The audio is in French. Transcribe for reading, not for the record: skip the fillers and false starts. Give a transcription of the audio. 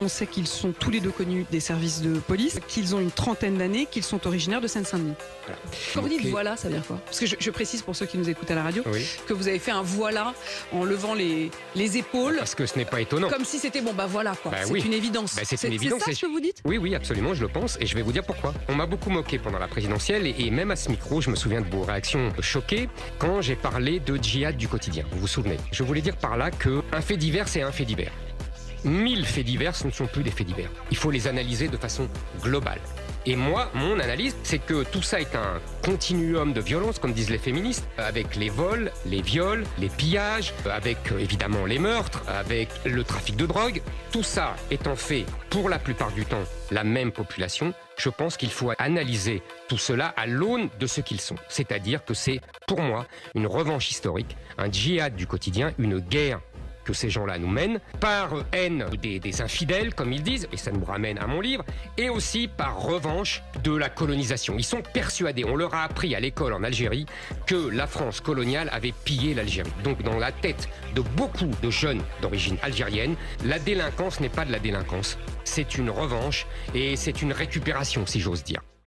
On sait qu'ils sont tous les deux connus des services de police, qu'ils ont une trentaine d'années, qu'ils sont originaires de Seine-Saint-Denis. Voilà. Quand vous dites voilà, ça veut dire quoi? Parce que je précise pour ceux qui nous écoutent à la radio que vous avez fait un voilà en levant les épaules. Parce que ce n'est pas étonnant. Comme si c'était bon, bah voilà quoi. C'est une évidence. C'est une évidence. C'est ça ce que vous dites? Oui, absolument, je le pense. Et je vais vous dire pourquoi. On m'a beaucoup moqué pendant la présidentielle et même à ce micro, je me souviens de vos réactions choquées quand j'ai parlé de djihad du quotidien. Vous vous souvenez? Je voulais dire par là qu'un fait divers, c'est un fait divers. 1000 faits divers, ce ne sont plus des faits divers. Il faut les analyser de façon globale. Et moi, mon analyse, c'est que tout ça est un continuum de violence, comme disent les féministes, avec les vols, les viols, les pillages, avec évidemment les meurtres, avec le trafic de drogue. Tout ça étant fait, pour la plupart du temps, la même population, je pense qu'il faut analyser tout cela à l'aune de ce qu'ils sont. C'est-à-dire que c'est, pour moi, une revanche historique, un djihad du quotidien, une guerre que ces gens-là nous mènent, par haine des infidèles, comme ils disent, et ça nous ramène à mon livre, et aussi par revanche de la colonisation. Ils sont persuadés, on leur a appris à l'école en Algérie, que la France coloniale avait pillé l'Algérie. Donc dans la tête de beaucoup de jeunes d'origine algérienne, la délinquance n'est pas de la délinquance, c'est une revanche et c'est une récupération, si j'ose dire.